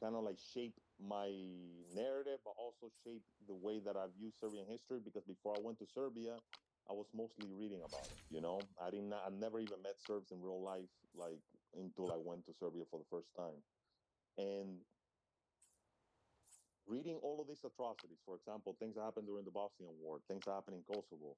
kind of like shape my narrative, but also shape the way that I view Serbian history. Because before I went to Serbia, I was mostly reading about it. You know, I never even met Serbs in real life, like until I went to Serbia for the first time. And reading all of these atrocities, for example, things that happened during the Bosnian War, things that happened in Kosovo,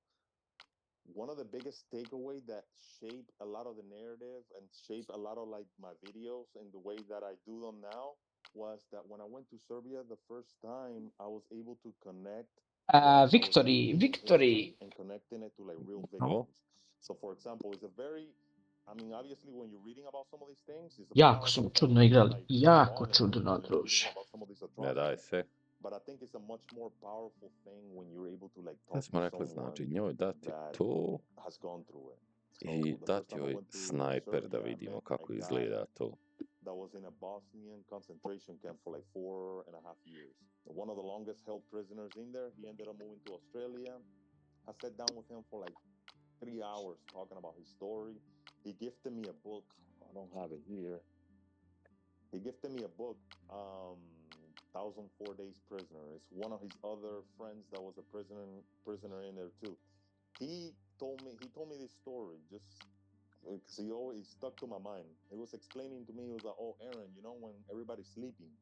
one of the biggest takeaway that shape a lot of the narrative and shape a lot of like my videos and the way that I do them now was that when I went to Serbia the first time, I was able to connect what I was Victory, reading in history victory. and connecting it to like real Bravo. victims. So, for example, it's a very, I mean, obviously, when you're reading about some of these things, it's a Jako powerful smo čudno feeling and igrali. like Jako falling and čudno, reading druže. about some of these Ne daj atrocities. se. But I think it's a much more powerful thing when you're able to like Sad talk to smo rekli, znači, someone njoj dati that to has gone through it. i So the first dati time I joj went to snajper da Serbia, I vidimo met a kako guy izgleda to. that was in a Bosnian concentration camp for like 4.5 years. One of the longest held prisoners in there. He ended up moving to Australia. I sat down with him for like 3 hours talking about his story. He gifted me a book. I don't have it here. He gifted me a book, 1004 Days Prisoner. It's one of his other friends that was a prisoner in there too. He told me this story just because he always stuck to my mind. He was explaining to me. He was like, "Oh, Aaron, you know when everybody's sleeping,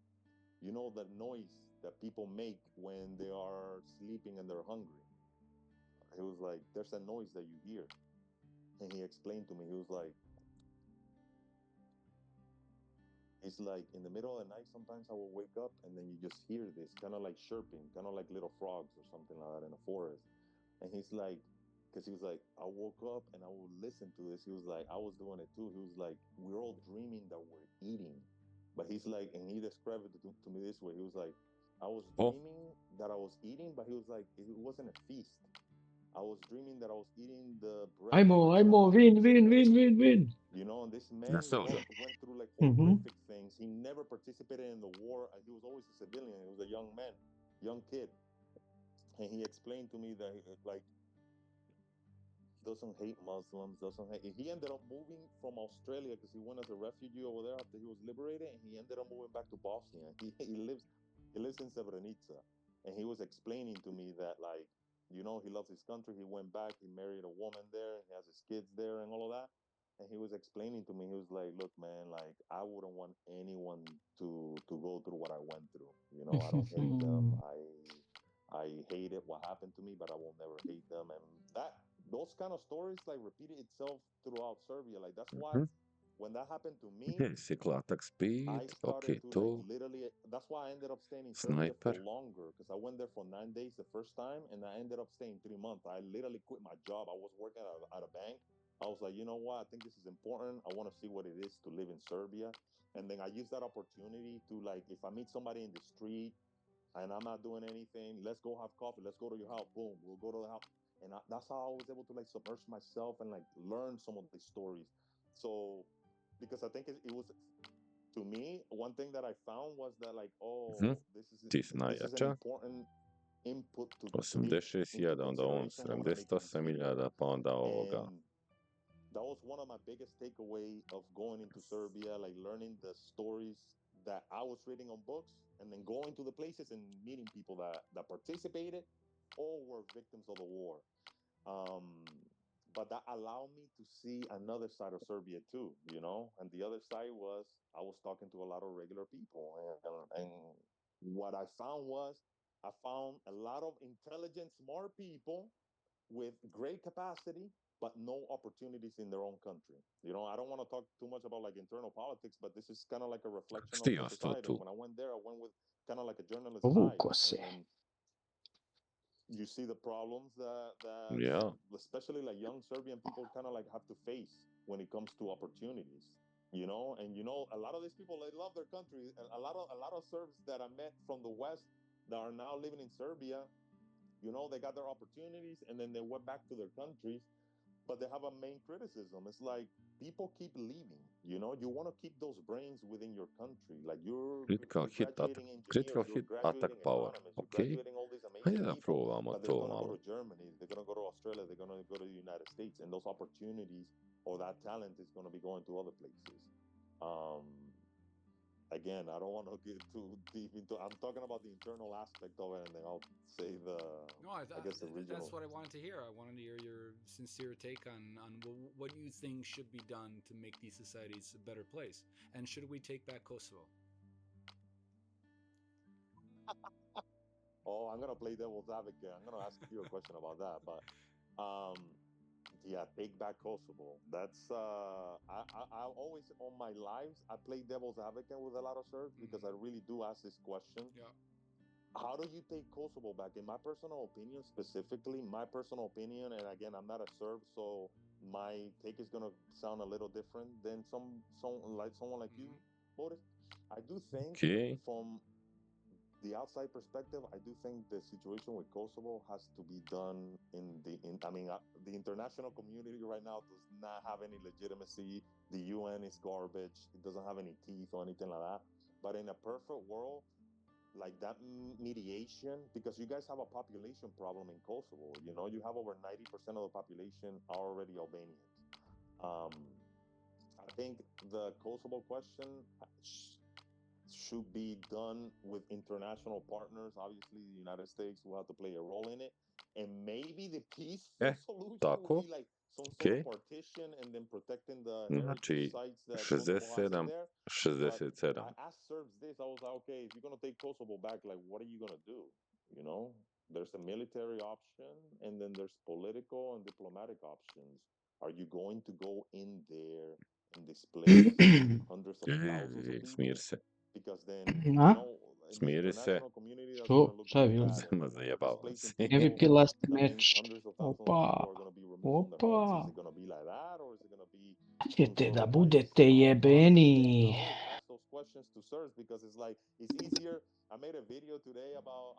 you know the noise that people make when they are sleeping and they're hungry." He was like, "There's a noise that you hear," and he explained to me. He was like, "It's like in the middle of the night. Sometimes I will wake up and then you just hear this kind of like chirping, kind of like little frogs or something like that in the forest." And he's like, because he was like, I woke up and I would listen to this. He was like, I was doing it too. He was like, we're all dreaming that we're eating. But he's like, and he described it to me this way. He was like, I was Oh, dreaming that I was eating, but he was like, it wasn't a feast. I was dreaming that I was eating the bread Ajmo, from ajmo, somebody's win, win, win, table. win, win. You know, and this ne man služa. went through like Mhm. horrific things. He never participated in the war. He was always a civilian. He was a young man, young kid. And he explained to me that, like, doesn't hate Muslims, doesn't hate. He ended up moving from Australia because he went as a refugee over there after he was liberated, and he ended up moving back to Bosnia. He lives in Srebrenica, and he was explaining to me that like he loves his country. He went back, he married a woman there, he has his kids there, and all of that. And he was explaining to me, he was like, "Look, man, like I wouldn't want anyone to go through what I went through. I don't hate them. I hated what happened to me, but I will never hate them." And that those kind of stories like repeated itself throughout Serbia. Like that's why Mhm. when that happened to me, Gdje si klatak I speed? Ok, started to like to. literally. That's why I ended up staying in Serbia for Snajper. longer because I went there for 9 days the first time, and I ended up staying 3 months. I literally quit my job. I was working at a bank. I was like, you know what? I think this is important. I want to see what it is to live in Serbia. And then I used that opportunity to like, if I meet somebody in the street and I'm not doing anything, let's go have coffee. Let's go to your house. Boom, we'll go to the house. And that's how I was able to like submerge myself and like learn some of these stories. So, because I think it was to me one thing that I found was that like, Mhm. oh, this is Ti si this is an najjača. important input to take into 86.000, onda on consideration when I'm making this video. 78.000, pa onda ovoga. And that was one of my biggest takeaway of going into Serbia, like learning the stories that I was reading on books, and then going to the places and meeting people that participated or were victims of the war. Um, but that allowed me to see another side of Serbia too, And the other side was I was talking to a lot of regular people, and what I found a lot of intelligent, smart people with great capacity, but no opportunities in their own country. I don't want to talk too much about like internal politics, but this is kind of like a reflection of the Stio sto society. tu. When I went there, I went with kind of like a journalist eye, Povuko se. and you see the problems that Ja. especially like young Serbian people kind of like have to face when it comes to opportunities. And a lot of these people they love their country. A lot of Serbs that I met from the West that are now living in Serbia, they got their opportunities and then they went back to their countries, but they have a main criticism. It's like people keep leaving. You want to keep those brains within your country. Like Critical you're hit attack. graduating engineers, Critical you're hit attack graduating power. economists, you're Ok. graduating all these Hajde amazing da people, probamo but they're to going to go malo. to Germany, they're going to go to Australia, they're going to go to the United States, and those opportunities or that talent is going to be going to other places. Um, again, I don't want to get too deep into. I'm talking about the internal aspect of it, and then I'll say No, I guess the that's regional. what I wanted to hear. I wanted to hear your sincere take on what you think should be done to make these societies a better place, and should we take back Kosovo? Oh, I'm gonna play devil's advocate. I'm gonna ask you a question about that, but yeah, take back Kosovo. That's I always on my lives I play devil's advocate with a lot of Serbs because I Mm-hmm. really do ask this question. Yeah. How do you take Kosovo back? In my personal opinion, specifically, my personal opinion, and again, I'm not a Serb, so my take is gonna sound a little different than someone like Mm-hmm. you, Boris. I do think Ok. from the outside perspective, I do think the situation with Kosovo has to be done I mean, the international community right now does not have any legitimacy. The UN is garbage. It doesn't have any teeth or anything like that. But in a perfect world, like that mediation, because you guys have a population problem in Kosovo. You know, you have over 90% of the population are already Albanians. Um, I think the Kosovo question should be done with international partners. Obviously, the United States will have to play a role in it. And maybe the peaceful solution will Tako. be like some sort of Ok. partition and then protecting the heritage Znači, sites that Kosovo has in 67, there. But I 67. asked Serbs this. I was like, okay, if you're gonna take Kosovo back, like, what are you gonna do? You know, there's a military option, and then there's political and diplomatic options. Are you going to go in there and displace hundreds of thousands of Smir people? se. Because then, you A? know, in the Smiri se. international community, that's going to Što? look Šta je really bilo? bad. And Ma if you're zajebavam displacing se. people, MVP last that means match. hundreds of thousands of Opa. people are going to be removed from their homes. Is Opa. it going to be like that, or is it going to be some Ćete sort da of like budete soft option? And I jebeni. always ask those questions to sirs because it's like it's easier. I made a video today about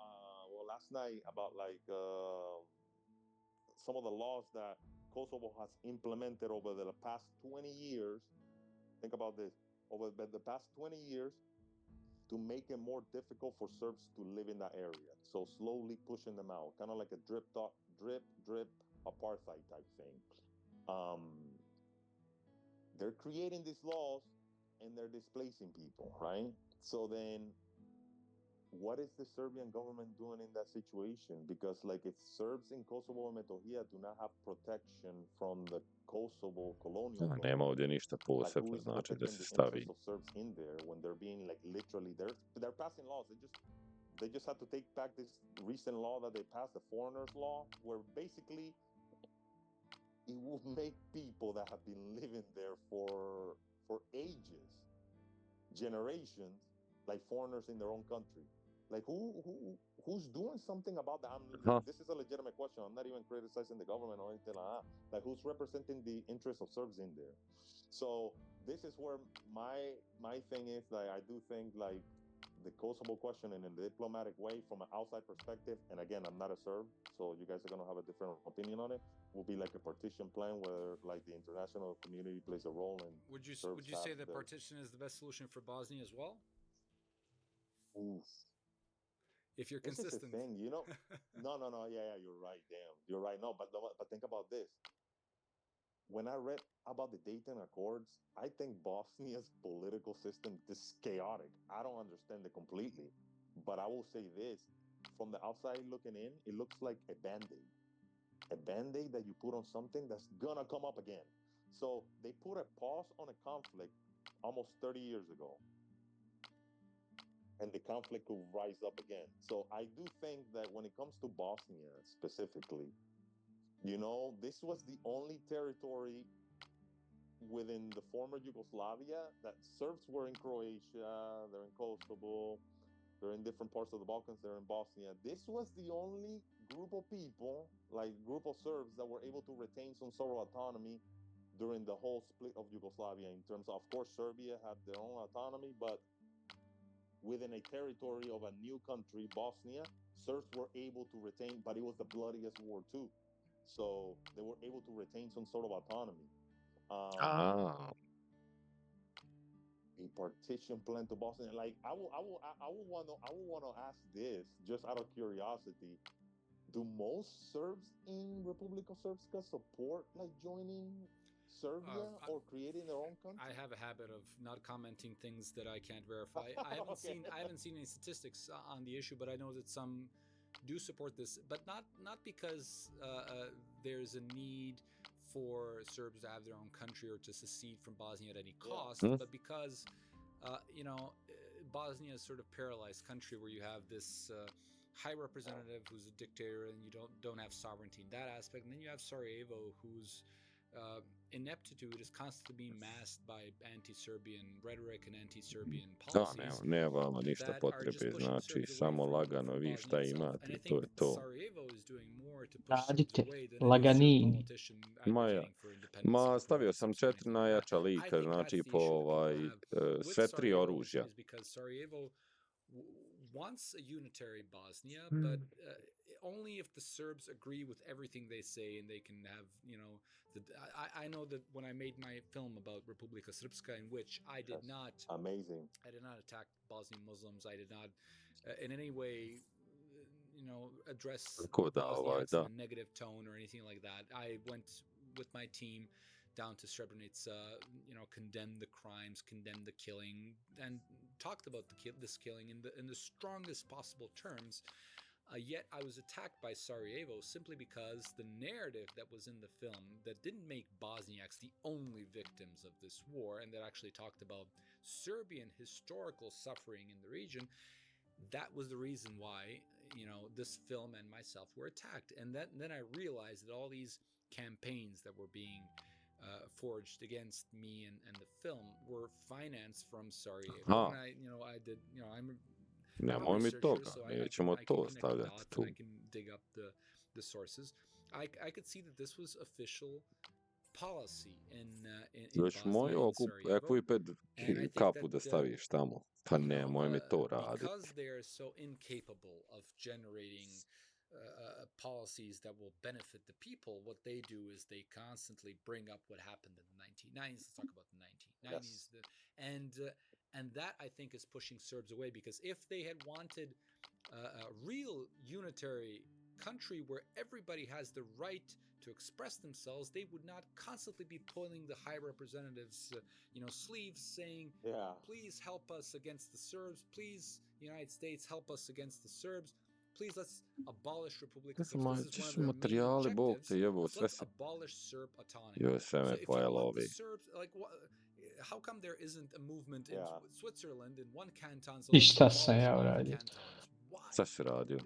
well last night about like some of the laws that Kosovo has implemented over the past 20 years. Think about this: over the past 20 years, to make it more difficult for Serbs to live in that area. So slowly pushing them out, kind of like a drip apartheid type thing. Um, they're creating these laws and they're displacing people, right? So then what is the Serbian government doing in that situation? Because like if Serbs in Kosovo and Metohija do not have protection from the Kosovo colonial Nema government, ovdje ništa like who posebno, is znači da protecting se the interests stavi. of Serbs in there when they're being like literally they're passing laws. They just have to take back this recent law that they passed, the foreigners law, where basically it will make people that have been living there for ages, generations, like foreigners in their own country. Like who's doing something about that? Aha. This is a legitimate question. I'm not even criticizing the government or anything like that. Like who's representing the interests of Serbs in there? So this is where my thing is. Like I do think like the Kosovo question in a diplomatic way from an outside perspective. And again, I'm not a Serb, so you guys are gonna have a different opinion on it. Will be like a partition plan where like the international community plays a role and Would Serbs you have say that their. partition is the best solution for Bosnia as well? Oof. If you're This is the consistent. thing, you know. No, yeah, you're right. Damn, you're right. No, but think about this. When I read about the Dayton Accords, I think Bosnia's political system is chaotic. I don't understand it completely, but I will say this: from the outside looking in, it looks like a band-aid that you put on something that's gonna come up again. So they put a pause on a conflict almost 30 years ago, and the conflict could rise up again. So I do think that when it comes to Bosnia specifically, you know, this was the only territory within the former Yugoslavia that Serbs were in Croatia, they're in Kosovo, they're in different parts of the Balkans, they're in Bosnia. This was the only group of people, like group of Serbs, that were able to retain some sort of autonomy during the whole split of Yugoslavia. In terms of course, Serbia had their own autonomy, but within a territory of a new country, Bosnia, Serbs were able to retain, but it was the bloodiest war too. So they were able to retain some sort of autonomy. Um, A, a partition plan to Bosnia. Like I will want to ask this just out of curiosity. Do most Serbs in Republika Srpska support like joining? Serbia or creating their own I country? have a habit of not commenting things that I can't verify. I haven't Okay. seen I haven't seen any statistics on the issue, but I know that some do support this, but not because there's a need for Serbs to have their own country or to secede from Bosnia at any Yeah. cost, but because Bosnia is sort of paralyzed country where you have this high representative who's a dictator and you don't have sovereignty in that aspect, and then you have Sarajevo who's uh, ineptitude is constantly being masked by anti-Serbian rhetoric and anti-Serbian Da, policies nema vama ništa that are just potrebe, pushing znači Serbs away samo lagano from vi Bosnia šta itself. And I imate, to think je to. Sarajevo is doing more to push Serbs Radite, away than any Serb laganini. politician Ma ja. advocating for independence Ma of stavio Republika sam Srpska or 4 anything like that. najjača I lika, think that's znači the po issue that people have with sve 3 Sarajevo oružja. is because Sarajevo wants a unitary Bosnia, Hmm. but only if the Serbs agree with everything they say and they can have, I know that when I made my film about Republika Srpska, in which I did not attack Bosnian Muslims, I did not in any way address Tako da, Bosniaks da. in a negative tone or anything like that. I went with my team down to Srebrenica, condemned the crimes, condemned the killing, and talked about this killing in the strongest possible terms. Yet I was attacked by Sarajevo simply because the narrative that was in the film that didn't make Bosniaks the only victims of this war and that actually talked about Serbian historical suffering in the region, that was the reason why, this film and myself were attacked. And then I realized that all these campaigns that were being forged against me and the film were financed from Sarajevo. And I did, I'm a researcher, so I can connect the dots and I can dig up the sources. I could see that this was official policy in Bosnia and Sarajevo. And I think kapu da that staviš tamo. Pa nemoj mi to raditi. because they are so incapable of generating policies that will benefit the people, what they do is they constantly bring up what happened in the 1990s. Let's talk about the 1990s. Yes. And that, I think, is pushing Serbs away, because if they had wanted a real unitary country where everybody has the right to express themselves, they would not constantly be pulling the high representatives' sleeves, saying, please help us against the Serbs. Please, United States, help us against the Serbs. Please, let's abolish Republika Srpska. This is one of their main objectives. Let's abolish Serb autonomy. So if you want the Serbs, how come there isn't a movement in Switzerland in one canton? So let's abolish all the cantons. Why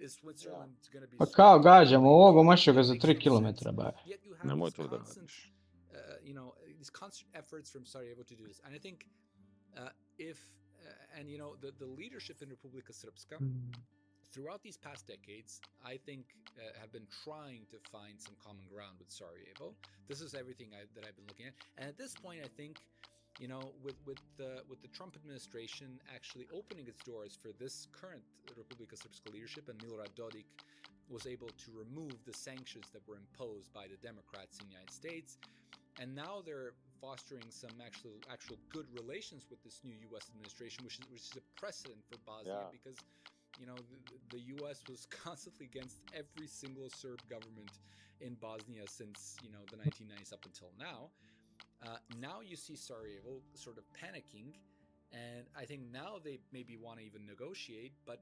is Switzerland going to be Pa so kao gađamo ovog, mašio ga za 3 kilometra, ba. Yet you have these constant, these constant efforts from Sarajevo to do this. And I think the leadership in Republika Srpska throughout these past decades, I think, have been trying to find some common ground with Sarajevo. This is everything that I've been looking at. And at this point, I think, with the Trump administration actually opening its doors for this current Republika Srpska leadership, and Milorad Dodik was able to remove the sanctions that were imposed by the Democrats in the United States, and now they're fostering some actual good relations with this new U.S. administration, which is a precedent for Bosnia, because the U.S. was constantly against every single Serb government in Bosnia since the 1990s up until now. Now you see Sarajevo sort of panicking, and I think now they maybe want to even negotiate, but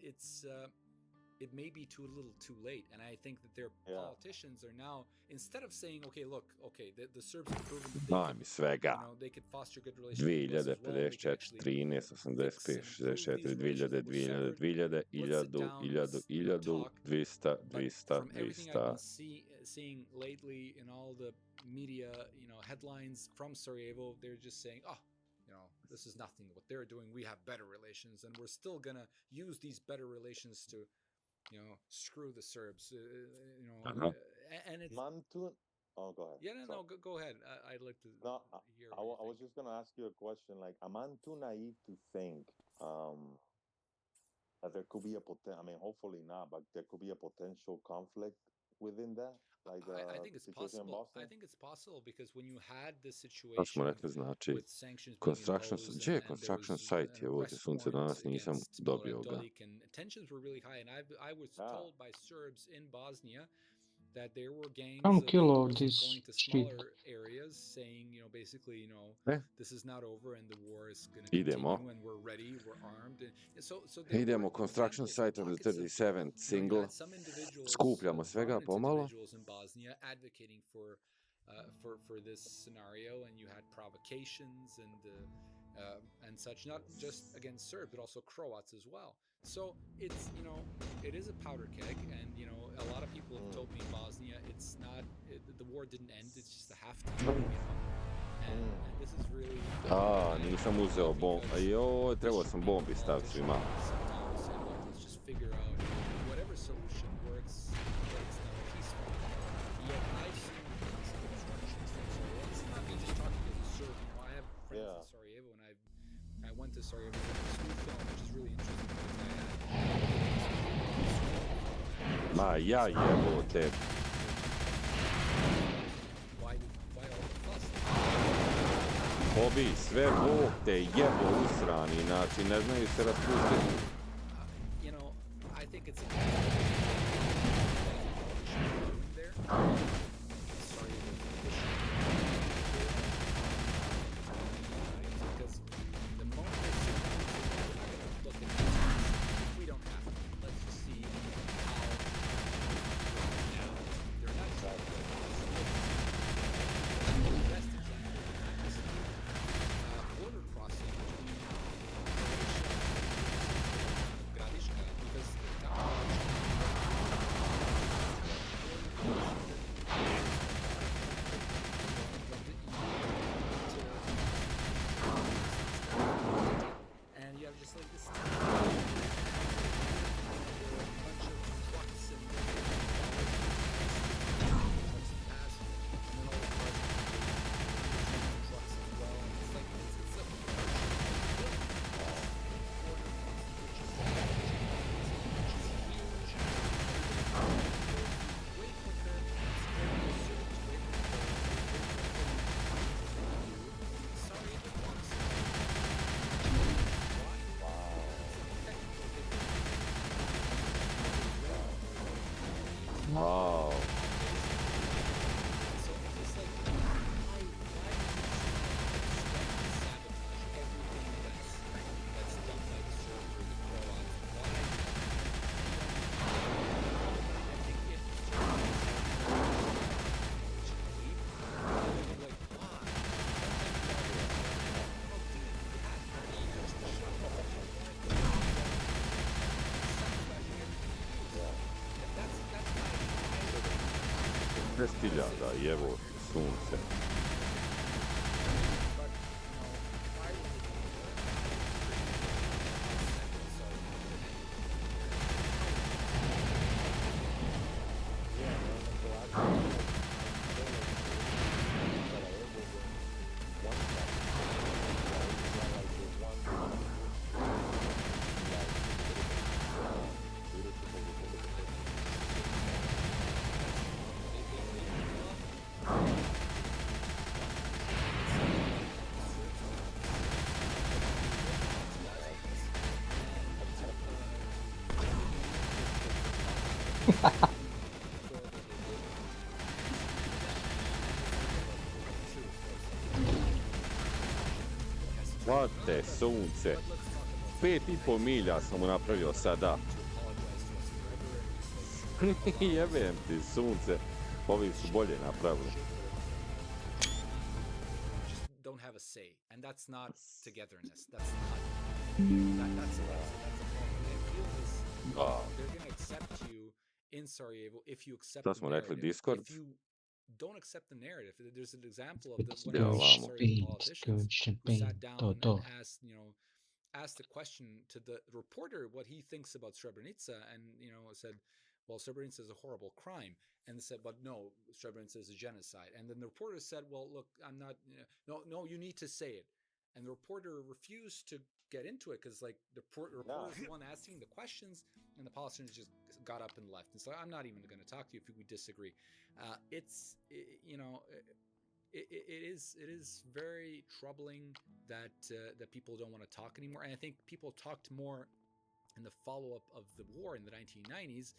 it may be too little too late. And I think that their politicians are now, instead of saying, the Serbs have proven that they could foster good relations with us as well, 2054, 13, 85, 64, 2000, 2000, 2000, 1000, 1000, 200, 200, from everything I've 200. been seeing lately in all the media, headlines from Sarajevo, they're just saying, this is nothing what they're doing. We have better relations, and we're still gonna use these better relations to, screw the Serbs. And it's Mantun. Oh, go ahead. Yeah, no, go ahead. I'd like to hear. I was just gonna ask you a question. Like, am I too naive to think that there could be a potential? I mean, hopefully not, but there could be a potential conflict within that. Like I think it's situation possible. in Boston? I think it's possible because when you had this To situation smo rekli, znači, with sanctions being imposed, gdje je and there construction was site? Je an ovdje arrest sunce danas warrant nisam against dobio Milorad ga. Dodik, and tensions were really high. And I was told by Serbs in Bosnia that there were gangs Come of kill all Muslims this going to shit. smaller areas saying, basically, this is not over and the war is going to Idemo. continue and we're ready, we're armed. And so there Idemo, were construction examples and site on the pockets of, 37th you single. had some individuals, Skupljamo svega prominent pomalo. individuals in Bosnia advocating for this scenario, and you had provocations and such, not just against Serbs but also Croats as well. So it's it is a powder keg, and a lot of people have told me in Bosnia it's not the war didn't end, it's just a halftime. And this is really Nisam uzeo bomb. Joj, trebao sam bombi staviti svima. Sometimes say, look, let's just figure out whatever solution works now peacefully. Yet I've seen constant obstructions from Sarajevo. It's not me just talking as a Serb. I have friends in Sarajevo, and I went to Sarajevo for a school film, which is really interesting because Ma ja jebote. why all the fuss? Obi, sve Bog te jebo usrani, znači ne znaju se raspustiti. I think it's there. Sorry, because the moment we're not going to look at we don't have to. Let's just see how now they're not trying to the best example is border crossing between Croatia and Gradiška, because and you have just like this bunch of trucks and pass, and then all the cars trucks as well. And it's like it's a way quicker. Sorry, it walks. Wow. So it's just like, why sabotage everything that's done by the Serbs or the Croats? Why? I think if the Serbs leave, like, why? That's 10.000, jevo, sunce. Hvate, sunce. 5,5 milja sam mu napravio sada. Jebem ti, sunce. Ovi su bolje napravili. Don't have a say, and that's not togetherness. That's not. That's a problem. I feel this. They're going to accept you in Sarajevo if you accept Šta the smo rekli, narrative. Discord? If you don't accept the narrative, there's an example of It's one of the Sarajevo politicians who champagne, sat down and asked a question to the reporter what he thinks about Srebrenica, and said, well, Srebrenica is a horrible crime, and they said, but no, Srebrenica is a genocide. And then the reporter said, well, look, I'm not, no, you need to say it. And the reporter refused to get into it because, like, the reporter is the one asking the questions, and the politicians just got up and left. And so I'm not even going to talk to you if we disagree. It is very troubling that people don't want to talk anymore. And I think people talked more in the follow-up of the war in the 1990s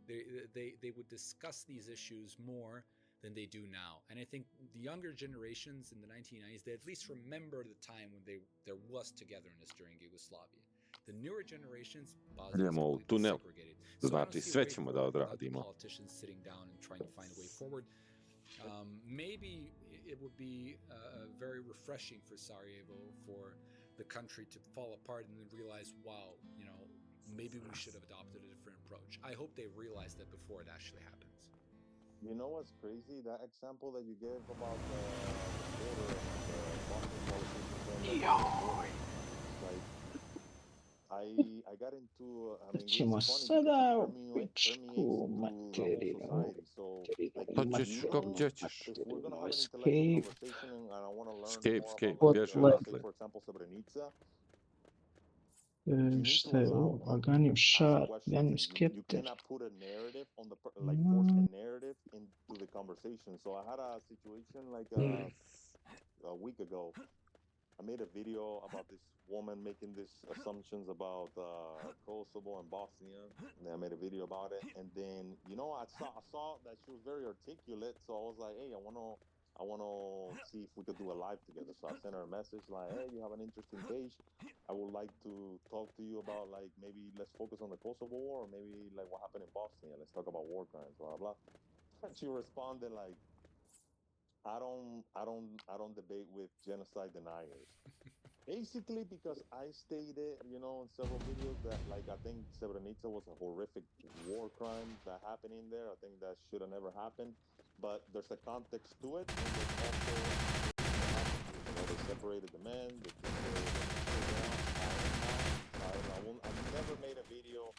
they would discuss these issues more than they do now. And I think the younger generations in the 1990s, they at least remember the time when there was togetherness during Yugoslavia. The newer generations, Bosnia is completely segregated. So I don't see a way forward without the politicians sitting down and trying to find a way forward. Maybe it would be very refreshing for Sarajevo, for the country to fall apart and then realize, wow, maybe we should have adopted a different approach. I hope they realize that before it actually happens. You know what's crazy? That example that you gave about the border and the Bosnian politicians. Like, I got into. I mean, Ćemo it's funny sada because u it permeates pičku into the whole materiju. society. So, like, Ćeš? if we're gonna have an intellectual conversation and I want to learn more Escape, about, bježi like, odatle. say, for example, Srebrenica. Šta je ovo? Aganium Shah, Aganium Scepter. You cannot put a narrative on the like force a narrative into the conversation. So I had a situation like a week ago. I made a video about this woman making these assumptions about Kosovo and Bosnia. And then I made a video about it, and then I saw that she was very articulate. So I was like, hey, I want to see if we could do a live together. So I sent her a message like, hey, you have an interesting page. I would like to talk to you about, like, maybe let's focus on the Kosovo War, or maybe like what happened in Bosnia. Let's talk about war crimes, blah blah. And she responded like, I don't debate with genocide deniers. Basically, because I stated, in several videos that, like, I think Srebrenica was a horrific war crime that happened in there. I think that should have never happened. But there's a context to it, and there's also they separated the men. They I've never made a video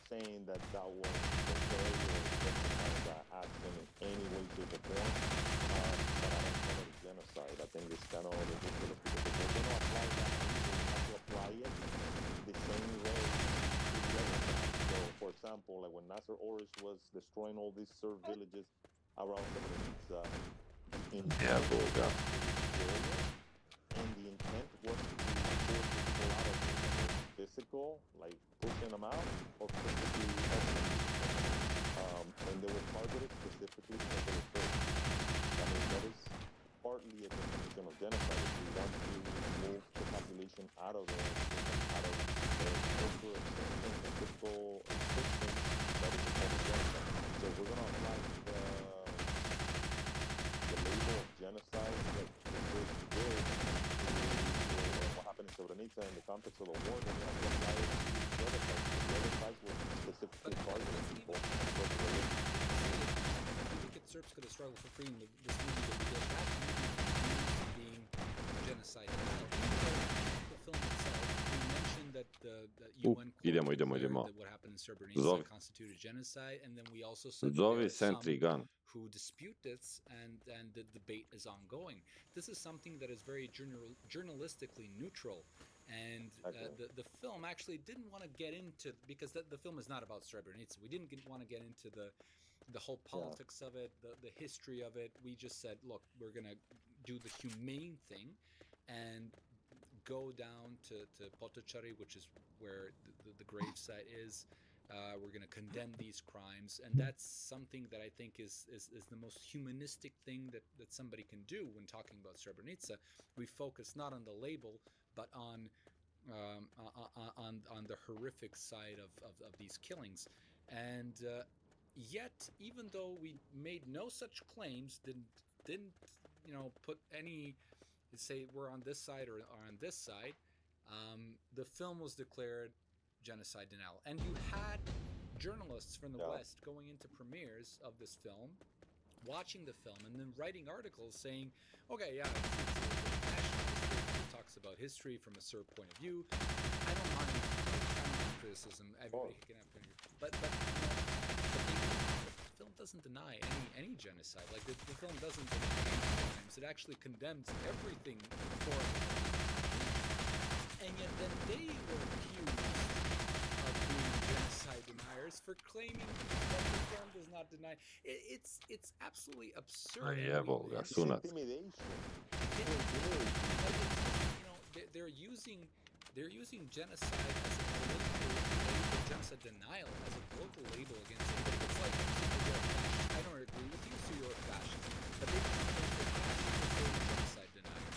saying that was okay or that action in any way, shape, or form. But I don't call it genocide. I think it's kind of ridiculous because if we're going to apply that, we have to apply it the same way to the other side. So, for example, like when Nasser Orish was destroying all these Serb villages around Srebrenica, the intent and the intent was to force people out of physical, like pushing them out, or physically and they were targeted specifically because they were Turks. I mean, that is partly a definition of genocide. If you want to move the population out of their culture and physical existence, that is a form of genocide. So if we're going to apply the label of genocide that the Turks did what happened in Srebrenica in the context of the war, then you have to apply it to the other sides. The other sides were specifically targeting people. You look at Srpska struggle for freedom, this movie that we did, that movie being genocide. The film itself, we mentioned that the UN idemo. that what happened in Srebrenica constituted genocide, and then we also said that there are some who dispute this, and the debate is ongoing. This is something that is very journalistically neutral, and the film actually didn't want to get into, because the film is not about Srebrenica. We didn't want to get into the whole politics of it, the history of it. We just said, look, we're going to do the humane thing and go down to Potocari, which is where the gravesite is. We're going to condemn these crimes, and that's something that I think is the most humanistic thing that somebody can do when talking about Srebrenica. We focus not on the label, but on the horrific side of these killings. And yet, even though we made no such claims, didn't put any, say we're on this side or on this side, the film was declared genocide denial. And you had journalists from the West going into premieres of this film, watching the film, and then writing articles saying, okay, yeah, it talks about history from a Serb point of view. I don't mind criticism. Everybody can have opinion. But the film doesn't deny any genocide. Like, the film doesn't deny any crimes. It actually condemns everything for it. And yet then they were accused of being genocide deniers for claiming that the film does not deny. It's absolutely absurd. It's intimidation. They're using genocide as a political genocide denial as a political label against anybody. It's like you're a fascist. I don't agree with you, so you're a fascist. But they don't say genocide denial.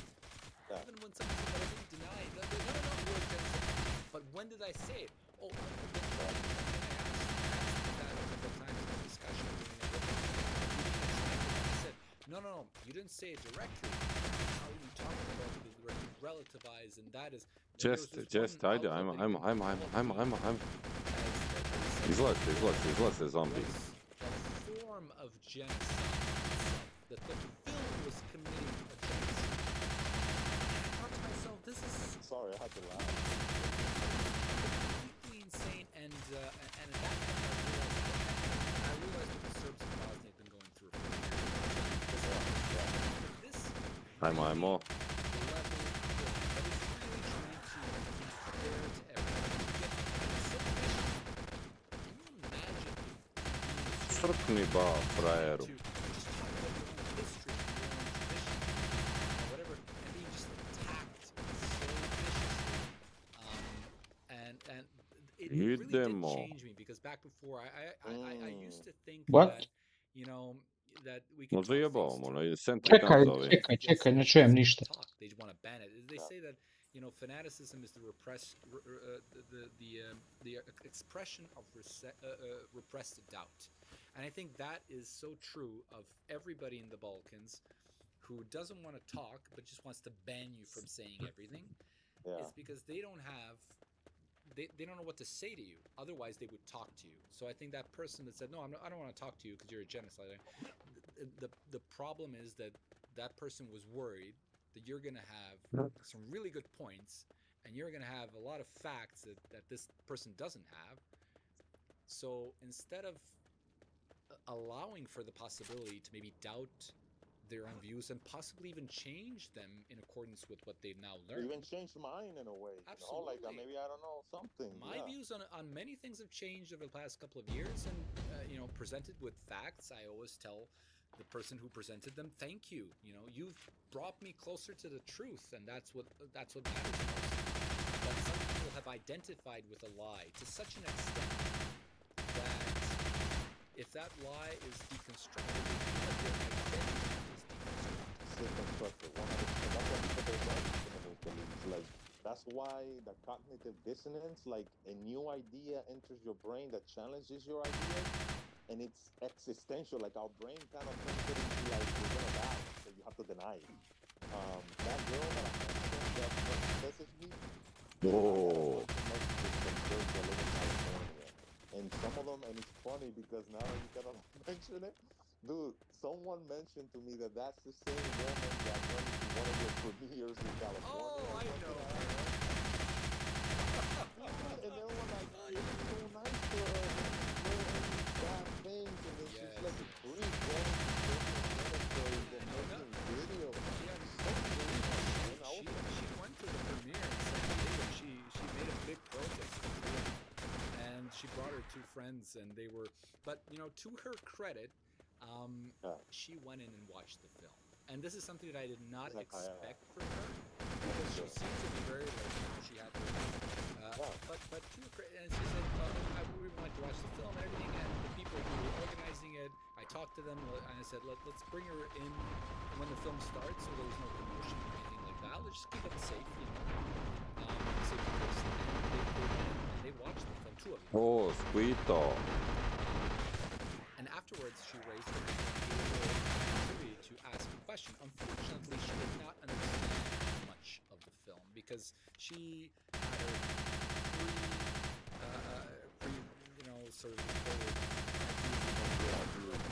Even when somebody said that I didn't deny it, no, you're a genocide. But when did I say it? Oh, I asked that a couple of times in the discussion. I said, no, you didn't say it directly. How are you talking about the relativize, and that is Just, ajde, ajmo. Izlazi, zombi. A form of genocide, that the film was committing a genocide. I thought to myself, this is... Sorry, I had to laugh. Completely insane, and at that point I realized what the Serbs in Bosnia had been going through. Ajmo. Crkni ba, frajeru. Idemo. Zajebavamo, Čekaj, ne čujem ništa. They say that, fanaticism is the expression of repressed doubt. And I think that is so true of everybody in the Balkans who doesn't want to talk but just wants to ban you from saying everything. It's because they don't know what to say to you. Otherwise, they would talk to you. So I think that person that said, no, I don't want to talk to you because you're a genocider. The problem is that person was worried that you're going to have some really good points and you're going to have a lot of facts that this person doesn't have. So instead of allowing for the possibility to maybe doubt their own views and possibly even change them in accordance with what they've now learned. Even change mine in a way. Absolutely. Like maybe, I don't know, something. My views on many things have changed over the past couple of years, and presented with facts, I always tell the person who presented them, thank you. You've brought me closer to the truth, and that's what matters most. But some people have identified with a lie to such an extent that if that lie is deconstructed, their identity is deconstructed. That's why the cognitive dissonance, like a new idea enters your brain that challenges your idea, and it's existential. Like our brain kind of turns it into like we're gonna die, so you have to deny it. That girl that I mentioned that messaged me. Oh. And some of them, and it's funny because now you kind of mention it, dude. Someone mentioned to me that that's the same woman that went to one of your premieres in California. Oh, I know. And they were like, oh, you're so nice to her. Bad things, and then she's like a freak going to making videos. She went to the premiere in San Diego. She made a big protest. And she brought her two friends, and they were, but to her credit, she went in and watched the film. And this is something that I did not expect from her, because she seemed to be very she had but to her credit, and she said, I really wanted to watch the film and everything, and the people who were organizing it, I talked to them, and I said, let's bring her in when the film starts, so there's no commotion or anything like that. Let's just keep it safe, safety first. And they watched the film, two of them. Oh, Squito. And afterwards, she raised her opportunity to ask a question. Unfortunately, she did not understand much of the film because she had her sort of forward what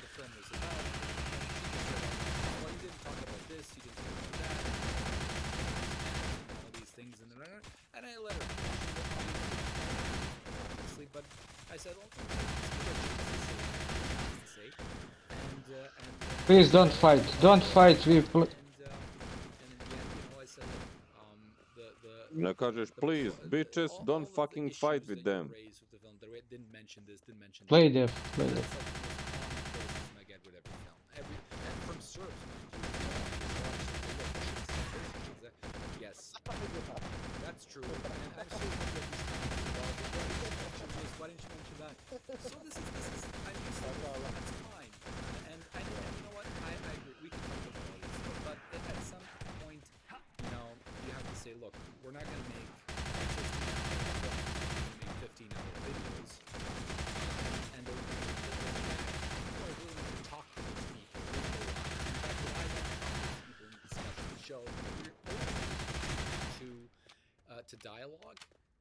the film was about. She just said, well, you didn't talk about this, you didn't talk about that, and all these things, and I let her honestly, but I said, Please don't fight. Don't fight. Ne kažeš, please, bitches, don't fucking fight with them. Play deaf. Play deaf. Yes, that's true. look, we're not going to make 15-hour videos, and people are willing to talk to these people. In fact, what I want to talk to these people in the discussion show we're open to dialogue,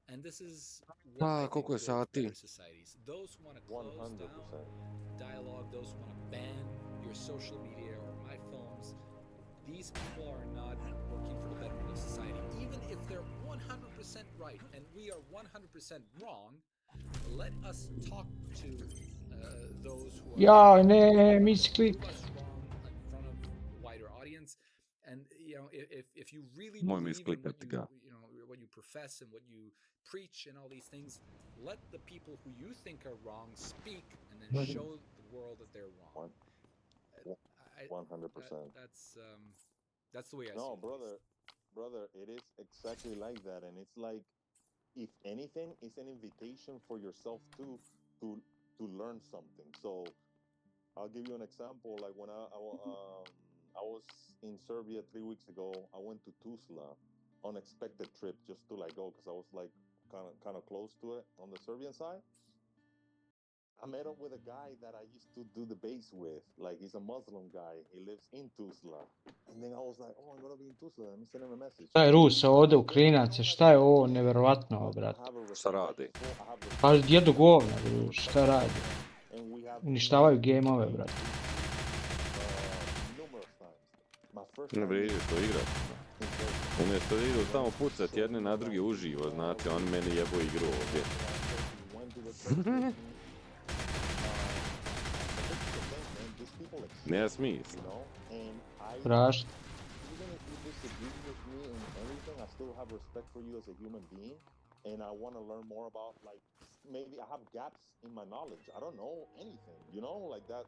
and this is what I think koliko je builds sati? better societies. Those who want to close 100%. down dialogue, those who want to ban your social media or my films, these people are not working for the betterment of society. Even if they're 100% right and we are 100% wrong, let us talk to those who are Ja, ne, prove misklik. us wrong in front of a wider audience. And if you really Moj believe in what misklikati ga. what you profess and what you preach and all these things, let the people who you think are wrong speak and then show the world that they're wrong. 100%. That's the way I see No, it. brother, it is exactly like that, and it's like, if anything, it's an invitation for yourself too to learn something. So I'll give you an example. Like when I was in Serbia 3 weeks ago, I went to Tuzla, unexpected trip, just to like go because I was like kind of close to it on the Serbian side. I met up with a guy that I used to do the bass with. Like he's a Muslim guy. He lives in Tuzla. And then I was like, oh, I'm gonna be in Tuzla. Let me send him a message. Šta je Rusa ode u klinac, šta je ovo neverovatno ovo, brate? Šta radi? Pa jedu govna, druž, šta radi? Uništavaju gameove, brate. Ne vredi to igrati. Umjesto da idu tamo pucat jedne na druge uživo, znate, on meni jebo igru ovdje. Nema smisla. Strašno. And I want to learn more about, like, maybe I have gaps in my knowledge. I don't know anything, you know, like that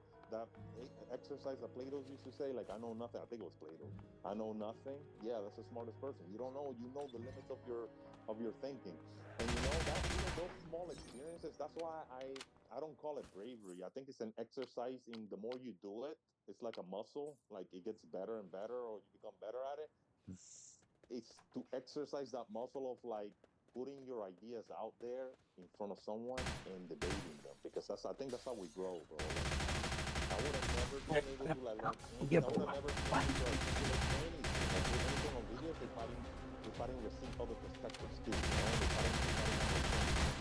exercise that Plato's used to say, like, I know nothing. I think it was Plato. I know nothing. Yeah, that's the smartest person. You don't know. You know the limits of your thinking, and you know that, you know, those small experiences. That's why I don't call it bravery. I think it's an exercise. In the more you do it, it's like a muscle. Like it gets better and better, or you become better at it. It's to exercise that muscle of like putting your ideas out there in front of someone and debating them, because I think that's how we grow, bro. Like, I would have never been able to like learn anything. I would have never been able to articulate anything. Like with anything on videos, if I didn't receive other perspectives too, you know?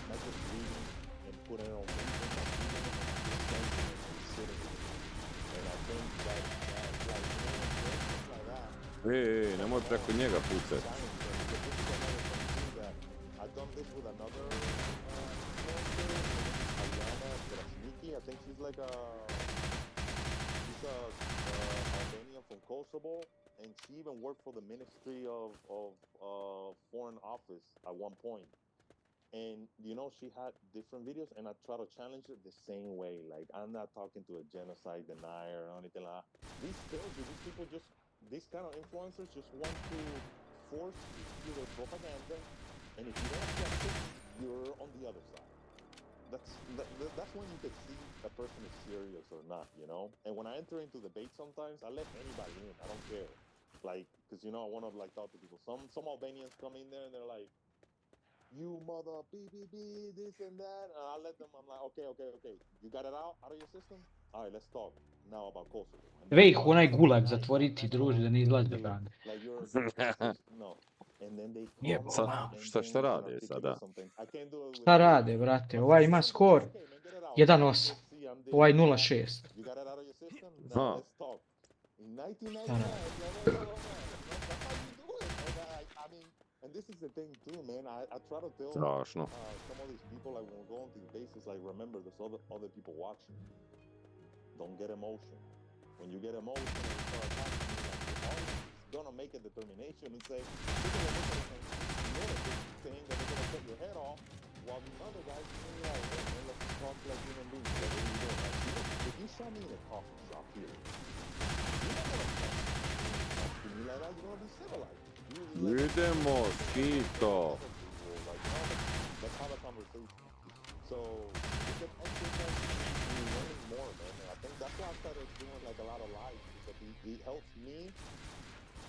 Not just reading and putting it on paper, but reading it and discussing it and sitting with it. And I think that like, you know, things like that. Nemoj preko njega pucat. I've done this with another influencer, I think she's like she's a Albanian from Kosovo, and she even worked for the Ministry of Foreign Office at one point. And you know, she had different videos, and I try to challenge it the same way. Like, I'm not talking to a genocide denier or anything like that. These people just, these kind of influencers just want to force you their propaganda, and if you don't accept it, you're on the other side. That's when you can see a person is serious or not, you know? And when I enter into debate sometimes, I let anybody in. I don't care. Like, because, you know, I want to, like, talk to people. Some Albanians come in there and they're like, you mother BBB, this and that. And I let them, I'm like, okay. You got it out of your system? All right, let's talk now about Kosovo. Sve ih u onaj gulag zatvoriti, druži, da ne izlaze van. Like you're no. And then they Šta rade sada? Šta rade, brate? Ovaj ima skor 1-8. Ovaj 0-6. You got it out of your system? Ha. Now let's talk. In 1999, I mean, and this is the thing too, man. I try to tell Strašno. some of these people, like when we go on to the bases, like remember there's other people watching. Don't get emotion. When you get emotion and you start attacking, like the audience is gonna make a determination and say, saying that they're gonna cut your head off, while the other guys are like, hey man, let's talk like human beings. Like, what are you doing? Like, if you saw me in a coffee shop here, you're not gonna talk to me like that. You're gonna be civilized. Idemo, Squito. Let's have a conversation. So it's an exercise in learning more, man. And I think that's why I started doing like a lot of lives, because it helps me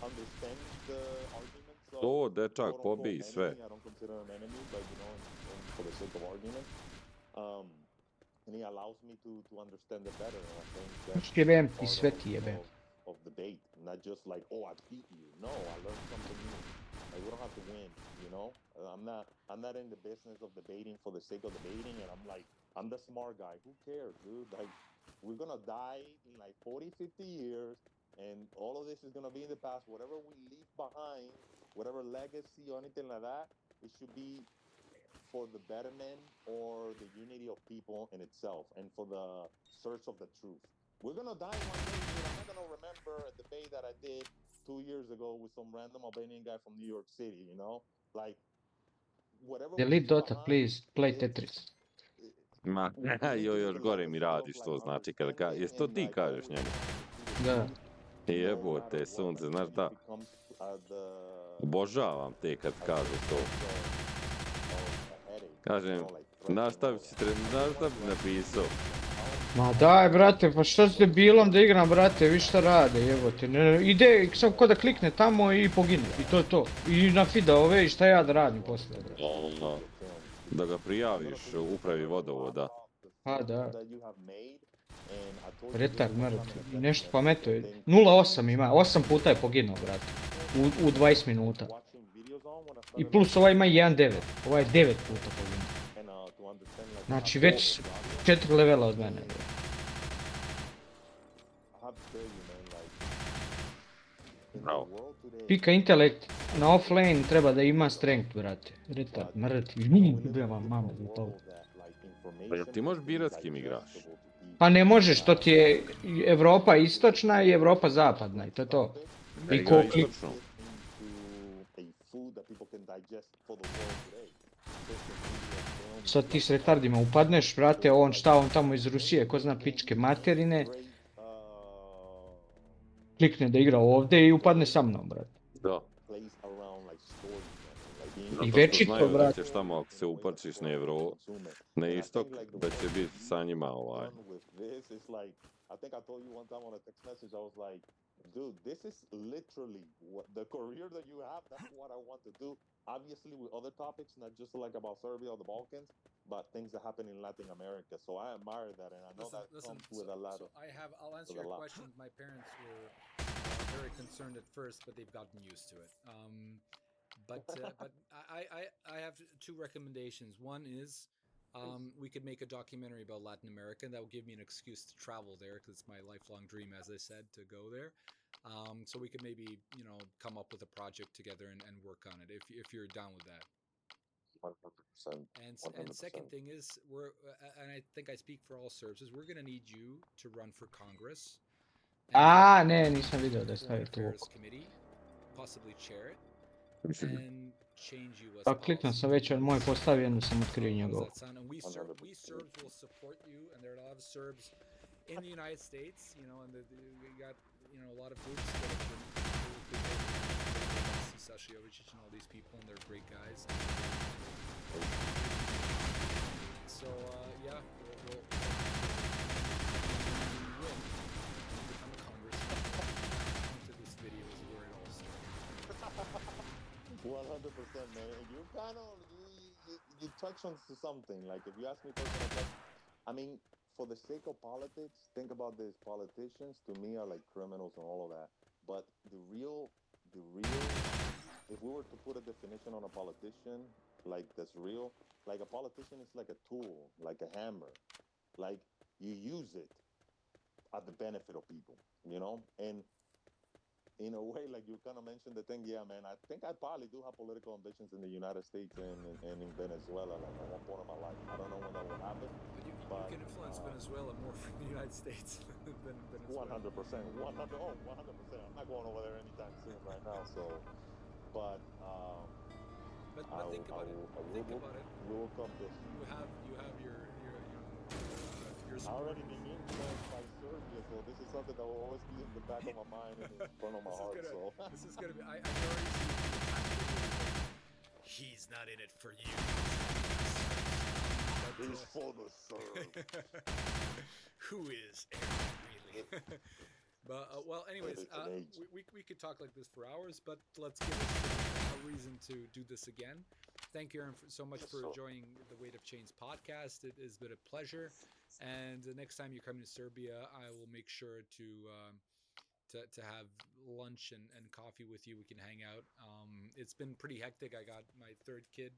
understand the arguments. To to, dečak, quote unquote pobij sve. enemy. I don't consider him enemy, but you know, for the sake of argument, and he allows me to understand it better. And I think that's Jebem ti, part sve ti jebem. of debate, not just like, oh, I beat you. No, I learned something new. Like, we don't have to win, you know. I'm not in the business of debating for the sake of debating. And I'm like, I'm the smart guy. Who cares, dude? Like, we're gonna die in like 40, 50 years, and all of this is gonna be in the past. Whatever we leave behind, whatever legacy or anything like that, it should be for the betterment or the unity of people in itself, and for the search of the truth. We're gonna die one day, dude. I'm not gonna remember a debate that I did 2 years ago with some random Albanian guy from New York City, you know? Like, whatever we Delete leave Dota, behind, please. Play it's Tetris. Ma, we need to leave još the gore mi legacy of radiš like to, znači, kad understanding jes to and ti like kažeš always njemu. trying to see the Da. truth, no matter Jebote, what. sunce, And znaš then da, it becomes the obožavam te kad a kažu to. source of a headache, you Kažem, know, like threatening all that. znaš šta bi napisao? Ma daj, brate, pa što s debilom da igram, brate, vi šta rade, jebote. Ide, samo ko da klikne tamo i pogine, i to je to. I na fida ove, i šta ja da radim poslije, brate. Ono, da ga prijaviš upravi vodovoda. Pa da. that you have made, and I told you Retard this one time mrtvi. in a I text nešto message, pameto I je. think 0,8 ima, 8 puta je poginuo, brate. U 20 minuta. watching videos on when I I started plus ovaj ima 1,9. Ovaj je 9 puta poginuo. and to understand like Znači how već 4 levela od mene. I have to tell you, man, like in the Bravo. world today, Pika intelekt na offlane treba da ima strength, brate. Retard mrtvi. Ubijama mamu za to. Pa jel ti možeš birat s kim igraš? Pa ne možeš, to ti je Evropa istočna i Evropa zapadna i to je to. Ja I igra ko klik... istočno. Sad Sad ti s retardima upadneš, brate, on šta, on tamo iz Rusije, ko zna pičke materine, klikne da igra ovdje i upadne sa mnom, brate. Da. I Zato večito, što znaju da brate. ćeš tamo ako se upačiš na istok, da će biti sa njima I think I told you one time on a text message, I was like, dude, this is literally what the career that you have. That's what I want to do. Obviously, with other topics, not just like about Serbia or the Balkans, but things that happen in Latin America. So I admire that, and I know that comes with a lot of. I'll answer your question. My parents were very concerned at first, but they've gotten used to it. But I have two recommendations. One is we could make a documentary about Latin America, and that will give me an excuse to travel there because it's my lifelong dream, as I said, to go there. So we could maybe, come up with a project together and work on it if you're down with that. 100%. And second thing is, and I think I speak for all Serbs, is we're going to need you to run for Congress. A, ne, nisam vidio da stavio tu Affairs oko. Committee, possibly chair it, Mislim, and change U.S. Pa kliknuo sam već, on moj postavio, onda sam otkrio How does njegov. that sound? And we Serbs will support you, and there are a lot of Serbs in the United States, and we got, a lot of groups that have been Sashiovich and all these people, and they're great guys. So, yeah, we'll win. Become a congressman. After this video is where it all started. 100%, man. And you kind of you touch on to something. Like if you ask me personally, I mean, for the sake of politics, think about this: politicians to me are like criminals and all of that. But the real, if we were to put a definition on a politician, like that's real, like a politician is like a tool, like a hammer, like you use it at the benefit of people, and in a way, like you kind of mentioned the thing, yeah, man, I think I probably do have political ambitions in the United States and in Venezuela, like at one point of my life. I don't know when that will happen. But you can influence Venezuela more from the United States than Venezuela. 100%. 100%. I'm not going over there anytime soon right now, so, but think about it. Think about it. We will come to. You have your I already been influenced by Serbia, so this is something that will always be in the back of my mind and in front of my heart. This is gonna be. I already see. He's not in it for you. He's for the Serb. Who is Aaron really? But well, anyways, It's an age. we could talk like this for hours, but let's give it a reason to do this again. Thank you, Aaron, so much for joining the Weight of Chains podcast. It has been a pleasure. And the next time you come to Serbia, I will make sure to have lunch and coffee with you. We can hang out. It's been pretty hectic. I got my third kid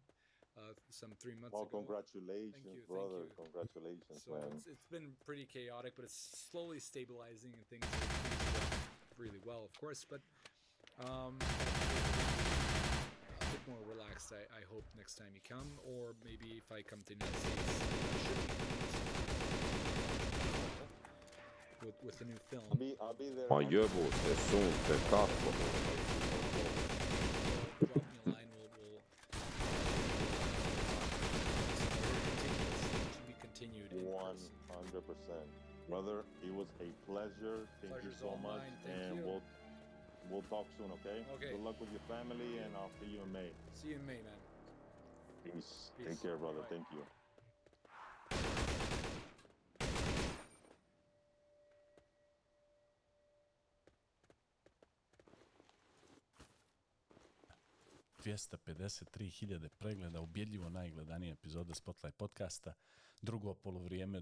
some 3 months ago. Congratulations, brother. Congratulations, so man. It's been pretty chaotic, but it's slowly stabilizing and things are going really well, of course. But a bit more relaxed, I hope, next time you come, or maybe if I come to the United States, with the new film. I'll be there. Ma jebote, sunce, kako? Drop me a line. We'll to be continued. 100%, brother. It was a pleasure. Thank you so much, and we'll talk soon. Okay. Good luck with your family, and I'll see you in May. See you in May, man. Peace. Take care, brother. Bye. Thank you. 253.000 pregleda, ubjedljivo najgledanija epizoda Spotlight podcasta, drugo polovrijeme,